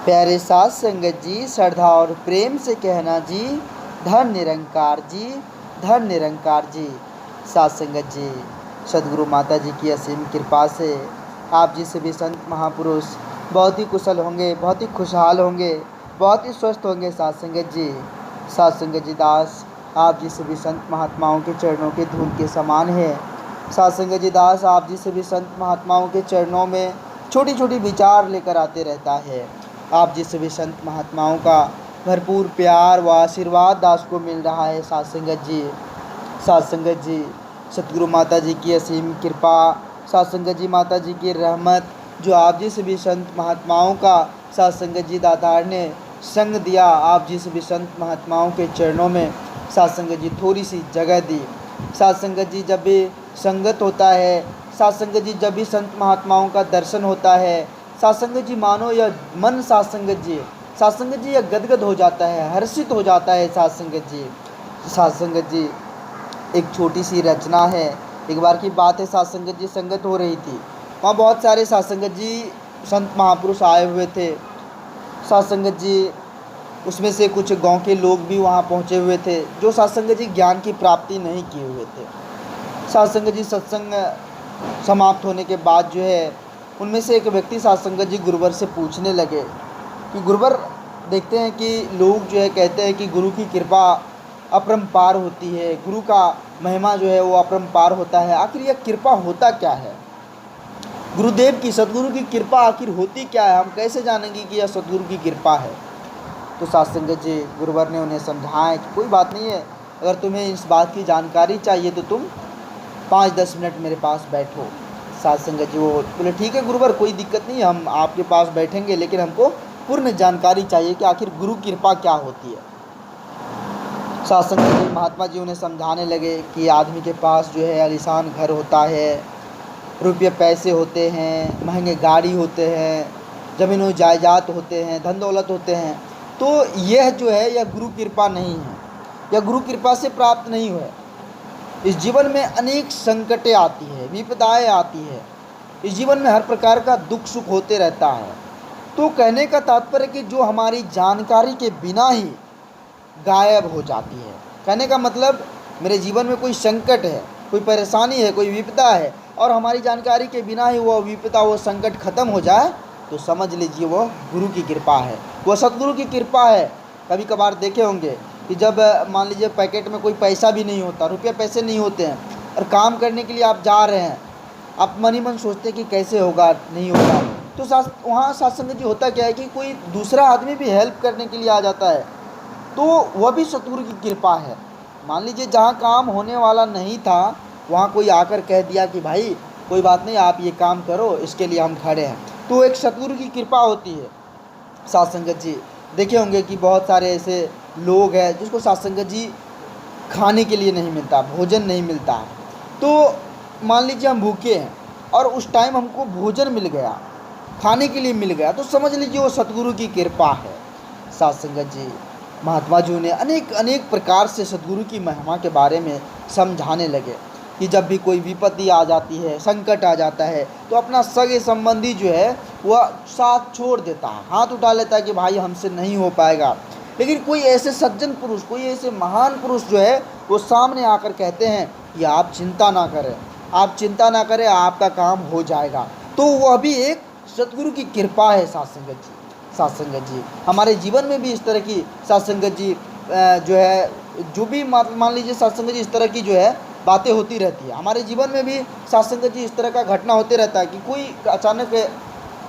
प्यारे साथ संगत जी, श्रद्धा और प्रेम से कहना जी, धन निरंकार जी, धन निरंकार जी। साथ संगत जी, सदगुरु माता जी की असीम कृपा से आप जी सभी संत महापुरुष बहुत ही कुशल होंगे, बहुत ही खुशहाल होंगे, बहुत ही स्वस्थ होंगे। साथ संगत जी, साथ संगत जी दास आप जी सभी संत महात्माओं के चरणों के धूल के समान है। साथ संगत जी दास आप जी सभी संत महात्माओं के चरणों में छोटी छोटी विचार लेकर आते रहता है। आप जिस भी संत महात्माओं का भरपूर प्यार व आशीर्वाद दास को मिल रहा है। साथ संगत जी, साथ संगत जी, सतगुरु माता जी की असीम कृपा, साथ संगत जी माता जी की रहमत, जो आप जिस भी संत महात्माओं का साथ संगत जी दातार ने संग दिया, आप जिस भी संत महात्माओं के चरणों में साथ संगत जी थोड़ी सी जगह दी। साथ संगत जी जब भी संगत होता है, साथ संगत जी जब भी संत महात्माओं का दर्शन होता है, साथ संगत जी मानो यह मन साथ संगत जी यह गदगद हो जाता है, हर्षित हो जाता है। साथ संगत जी, साथ संगत जी एक छोटी सी रचना है। एक बार की बात है, साथ संगत जी संगत हो रही थी, वहाँ बहुत सारे साथ संगत जी संत महापुरुष आए हुए थे। साथ संगत जी उसमें से कुछ गांव के लोग भी वहाँ पहुँचे हुए थे, जो साथ संगत जी ज्ञान की प्राप्ति नहीं किए हुए थे। साथ संगत जी सत्संग समाप्त होने के बाद जो है, उनमें से एक व्यक्ति साथ संगत जी गुरुवर से पूछने लगे कि गुरुवर, देखते हैं कि लोग जो है कहते हैं कि गुरु की कृपा अपरंपार होती है, गुरु का महिमा जो है वो अपरंपार होता है, आखिर यह कृपा होता क्या है? गुरुदेव की, सदगुरु की कृपा आखिर होती क्या है? हम कैसे जानेंगे कि यह सदगुरु की कृपा है? तो साथ संगत जी गुरुवर ने उन्हें समझाया कि कोई बात नहीं है, अगर तुम्हें इस बात की जानकारी चाहिए तो तुम 5-10 मिनट मेरे पास बैठो। साथ संगत जी वो बोले ठीक है गुरुवर, कोई दिक्कत नहीं, हम आपके पास बैठेंगे, लेकिन हमको पूर्ण जानकारी चाहिए कि आखिर गुरु कृपा क्या होती है। साथ संगत जी महात्मा जी उन्हें समझाने लगे कि आदमी के पास जो है आलीशान घर होता है, रुपये पैसे होते हैं, महंगे गाड़ी होते हैं, ज़मीन जायदाद होते हैं, धन दौलत होते हैं, तो यह जो है यह गुरु कृपा नहीं है, यह गुरु कृपा से प्राप्त नहीं हुआ। इस जीवन में अनेक संकटें आती है, विपदाएं आती है, इस जीवन में हर प्रकार का दुख सुख होते रहता है। तो कहने का तात्पर्य कि जो हमारी जानकारी के बिना ही गायब हो जाती है। कहने का मतलब मेरे जीवन में कोई संकट है, कोई परेशानी है, कोई विपदा है, और हमारी जानकारी के बिना ही वो विपदा, वो संकट खत्म हो जाए, तो समझ लीजिए वो गुरु की कृपा है, वह सतगुरु की कृपा है। कभी कभार देखे होंगे कि जब मान लीजिए पैकेट में कोई पैसा भी नहीं होता, रुपये पैसे नहीं होते हैं, और काम करने के लिए आप जा रहे हैं, आप मन ही मन सोचते हैं कि कैसे होगा, नहीं होगा, तो वहाँ सत्संग जी होता क्या है कि कोई दूसरा आदमी भी हेल्प करने के लिए आ जाता है, तो वह भी सतगुरु की कृपा है। मान लीजिए जहाँ काम होने वाला नहीं था, वहाँ कोई आकर कह दिया कि भाई कोई बात नहीं, आप ये काम करो, इसके लिए हम खड़े हैं, तो एक सतगुरु की कृपा होती है। साथ संगत जी देखे होंगे कि बहुत सारे ऐसे लोग हैं जिसको साथ संगत जी खाने के लिए नहीं मिलता, भोजन नहीं मिलता, तो मान लीजिए हम भूखे हैं और उस टाइम हमको भोजन मिल गया, खाने के लिए मिल गया, तो समझ लीजिए वो सतगुरु की कृपा है। साथ संगत जी महात्मा जी ने अनेक अनेक प्रकार से सतगुरु की महिमा के बारे में समझाने लगे कि जब भी कोई विपत्ति आ जाती है, संकट आ जाता है, तो अपना सगे संबंधी जो है वह साथ छोड़ देता है, हाथ उठा लेता है कि भाई हमसे नहीं हो पाएगा, लेकिन कोई ऐसे सज्जन पुरुष, कोई ऐसे महान पुरुष जो है वो सामने आकर कहते हैं कि आप चिंता ना करें, आप चिंता ना करें, आपका काम हो जाएगा। तो वह भी एक सतगुरु की कृपा है। साथ संगत जी, साथ संगत जी हमारे जीवन में भी इस तरह की साथ संगत जी जो है, जो भी मान लीजिए साथ संगत जी इस तरह की जो है बातें होती रहती है, हमारे जीवन में भी साथ संगत जी इस तरह का घटना होते रहता है कि कोई अचानक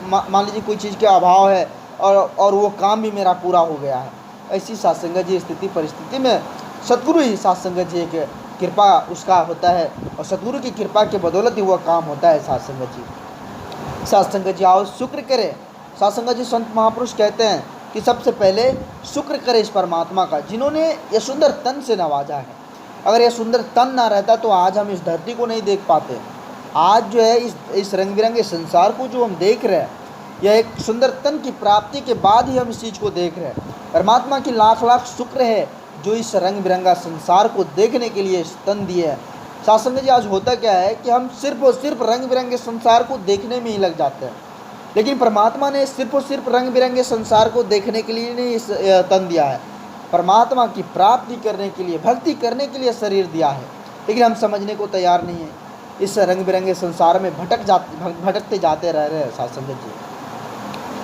मान लीजिए कोई चीज़ के अभाव है और वो काम भी मेरा पूरा हो गया है। ऐसी साथ संगत जी स्थिति परिस्थिति में सतगुरु ही साथ संगत जी एक कृपा उसका होता है, और सतगुरु की कृपा के बदौलत ही वह काम होता है। साथ संगत जी, साथ संगत जी आओ शुक्र करें। साथ संगत जी संत महापुरुष कहते हैं कि सबसे पहले शुक्र करें इस परमात्मा का, जिन्होंने ये सुंदर तन से नवाजा है। अगर यह सुंदर तन ना रहता तो आज हम इस धरती को नहीं देख पाते। आज जो है इस रंग बिरंगे संसार को जो हम देख रहे हैं, यह एक सुंदर तन की प्राप्ति के बाद ही हम इस चीज़ को देख रहे हैं। परमात्मा की लाख लाख शुक्र है जो इस रंग बिरंगा संसार को देखने के लिए इस तन दिए है। साथ संगत जी आज होता क्या है कि हम सिर्फ और सिर्फ रंग बिरंगे संसार को देखने में ही लग जाते हैं, लेकिन परमात्मा ने सिर्फ और सिर्फ रंग बिरंगे संसार को देखने के लिए नहीं इस तन दिया है, परमात्मा की प्राप्ति करने के लिए, भक्ति करने के लिए शरीर दिया है। लेकिन हम समझने को तैयार नहीं है, इस रंग बिरंगे संसार में भटकते जाते रह रहे हैं। साथ संगत जी,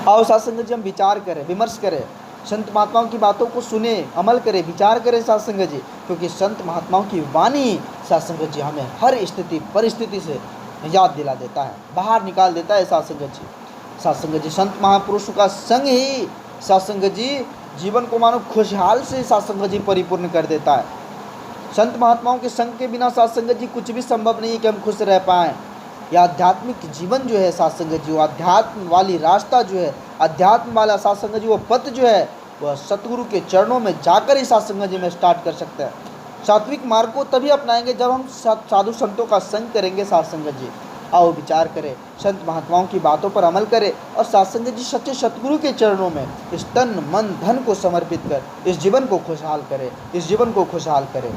आओ साथ संगत जी हम विचार करें, विमर्श करें, संत महात्माओं की बातों को सुने, अमल करें, विचार करें साथ संगत जी, क्योंकि संत महात्माओं की वाणी साथ संगत जी हमें हर स्थिति परिस्थिति से निजात दिला देता है, बाहर निकाल देता है साथ संगत जी। साथ संगत जी, संत महापुरुषों का संग ही साथ संगत जी जीवन को मानो खुशहाल से साथ संगत जी परिपूर्ण कर देता है। संत महात्माओं के संग के बिना साथ संगत जी कुछ भी संभव नहीं है कि हम खुश रह पाएँ। यह आध्यात्मिक जीवन जो है साथ संगत जी, वो अध्यात्म वाली रास्ता जो है, अध्यात्म वाला साथ संगत जी वो पथ जो है, वह सतगुरु के चरणों में जाकर ही साथ संगत जी में स्टार्ट कर सकते हैं। सात्विक मार्ग को तभी अपनाएंगे जब हम साधु संतों का संग करेंगे साथ संगत जी। आओ विचार करें, संत महात्माओं की बातों पर अमल करें और साथ संगत जी सच्चे सतगुरु के चरणों में इस तन मन धन को समर्पित कर इस जीवन को खुशहाल करें, इस जीवन को खुशहाल करें।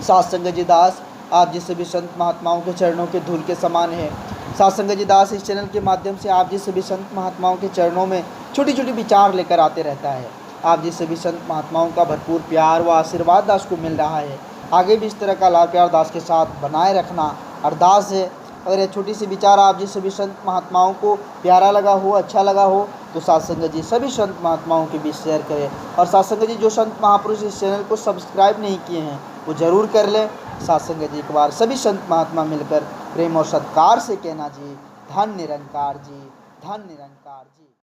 साथ संगत जी दास आप जिस सभी संत महात्माओं के चरणों के धूल के समान है। साथ संगत जी दास इस चैनल के माध्यम से आप जिस सभी संत महात्माओं के चरणों में छोटी छोटी विचार लेकर आते रहता है। आप जिस सभी संत महात्माओं का भरपूर प्यार व आशीर्वाद दास को मिल रहा है, आगे भी इस तरह का लाड़ प्यार दास के साथ बनाए रखना अरदास है। अगर ये छोटी सी विचार आप जिस सभी संत महात्माओं को प्यारा लगा हो, अच्छा लगा हो, तो साथ संगत जी सभी संत महात्माओं के बीच शेयर करें। और साथ संगत जी जो संत महापुरुष इस चैनल को सब्सक्राइब नहीं किए हैं वो ज़रूर कर लें। साथ संगत जी एक बार सभी संत महात्मा मिलकर प्रेम और सत्कार से कहना जी, धन निरंकार जी, धन निरंकार जी।